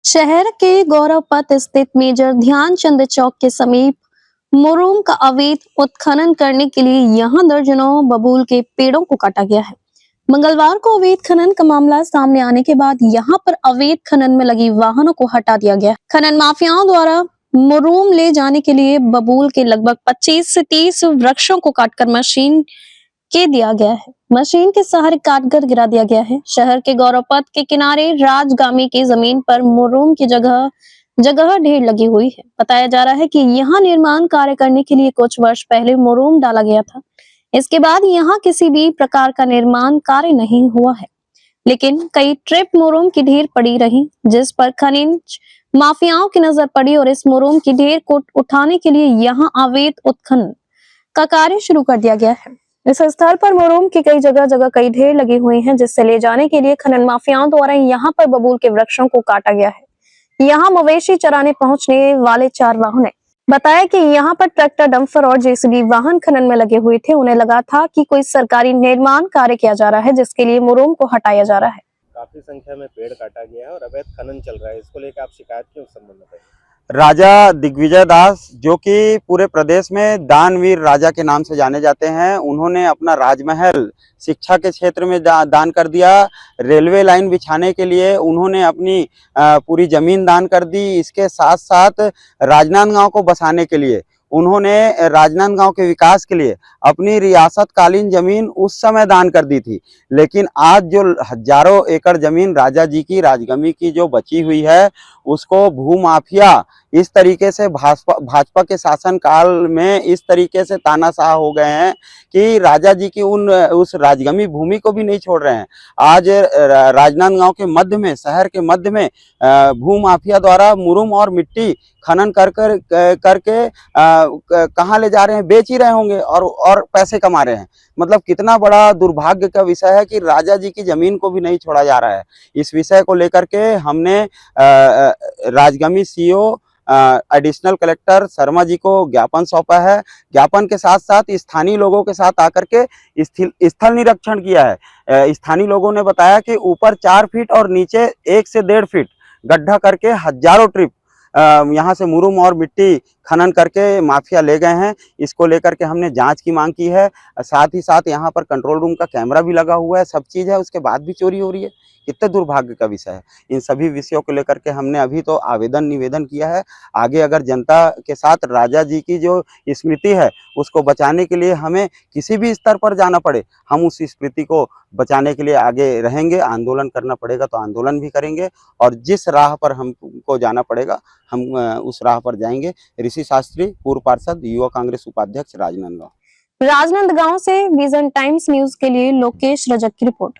शहर के गौरव पथ स्थित मेजर ध्यानचंद चौक के समीप मुरूम का अवैध उत्खनन करने के लिए यहां दर्जनों बबूल के पेड़ों को काटा गया है। मंगलवार को अवैध खनन का मामला सामने आने के बाद यहां पर अवैध खनन में लगी वाहनों को हटा दिया गया। खनन माफियाओं द्वारा मुरूम ले जाने के लिए बबूल के लगभग 25 से 30 वृक्षों को काटकर मशीन के दिया गया है। मशीन के सहारे काटकर गिरा दिया गया है। शहर के गौरव पथ के किनारे राजगामी की जमीन पर मुरूम की जगह जगह ढेर लगी हुई है। बताया जा रहा है कि यहाँ निर्माण कार्य करने के लिए कुछ वर्ष पहले मुरूम डाला गया था। इसके बाद यहाँ किसी भी प्रकार का निर्माण कार्य नहीं हुआ है, लेकिन कई ट्रिप मुरूम की ढेर पड़ी रही, जिस पर खनिज माफियाओं की नजर पड़ी और इस मुरूम की ढेर को उठाने के लिए यहाँ अवैध उत्खनन का कार्य शुरू कर दिया गया है। इस स्थल पर मुरूम की कई जगह जगह कई ढेर लगी हुई हैं, जिससे ले जाने के लिए खनन माफियाओं द्वारा यहाँ पर बबूल के वृक्षों को काटा गया है। यहाँ मवेशी चराने पहुंचने वाले 4 वाहन है। बताया कि यहाँ पर ट्रैक्टर, डंपर और जेसीबी वाहन खनन में लगे हुए थे। उन्हें लगा था कि कोई सरकारी निर्माण कार्य किया जा रहा है, जिसके लिए मुरूम को हटाया जा रहा है। काफी संख्या में पेड़ काटा गया है और अवैध खनन चल रहा है। इसको लेकर आप शिकायत क्यों उस संबंध में? राजा दिग्विजय दास, जो कि पूरे प्रदेश में दानवीर राजा के नाम से जाने जाते हैं, उन्होंने अपना राजमहल शिक्षा के क्षेत्र में दान कर दिया। रेलवे लाइन बिछाने के लिए उन्होंने अपनी पूरी जमीन दान कर दी। इसके साथ साथ राजनांदगांव को बसाने के लिए उन्होंने राजनांदगांव के विकास के लिए अपनी रियासतकालीन जमीन उस समय दान कर दी थी। लेकिन आज जो हजारों एकड़ जमीन राजा जी की राजगमी की जो बची हुई है, उसको भूमाफिया इस तरीके से भाजपा के शासन काल में इस तरीके से तानाशाह हो गए हैं कि राजा जी की उस राजगमी भूमि को भी नहीं छोड़ रहे हैं। आज राजनांदगांव के मध्य में, शहर के मध्य में भूमाफिया द्वारा मुरूम और मिट्टी खनन करके कहाँ ले जा रहे हैं, बेच ही रहे होंगे और पैसे कमा रहे हैं। मतलब कितना बड़ा दुर्भाग्य का विषय है कि राजा जी की जमीन को भी नहीं छोड़ा जा रहा है। इस विषय को लेकर के हमने राजगमी CO additional collector Sharma ji को ज्ञापन सौंपा है। ज्ञापन के साथ साथ स्थानीय लोगों के साथ आकर के स्थल निरीक्षण किया है। स्थानीय लोगों ने बताया कि ऊपर 4 फीट और नीचे 1 से 1.5 फीट गड्ढा करके हजारों ट्रिप यहाँ से मुरूम और मिट्टी खनन करके माफिया ले गए हैं। इसको लेकर के हमने जांच की मांग की है। साथ ही साथ यहाँ पर कंट्रोल रूम का कैमरा भी लगा हुआ है, सब चीज़ है, उसके बाद भी चोरी हो रही है। कितने दुर्भाग्य का विषय है। इन सभी विषयों को लेकर के हमने अभी तो निवेदन किया है। आगे अगर जनता के साथ राजा जी की जो स्मृति है उसको बचाने के लिए हमें किसी भी स्तर पर जाना पड़े, हम उस स्मृति को बचाने के लिए आगे रहेंगे। आंदोलन करना पड़ेगा तो आंदोलन भी करेंगे, और जिस राह पर हमको जाना पड़ेगा हम उस राह पर जाएंगे। ऋषि शास्त्री, पूर्व पार्षद, युवा कांग्रेस उपाध्यक्ष, राजनांदगांव। राजनांदगांव से विजन टाइम्स न्यूज के लिए लोकेश रजक की रिपोर्ट।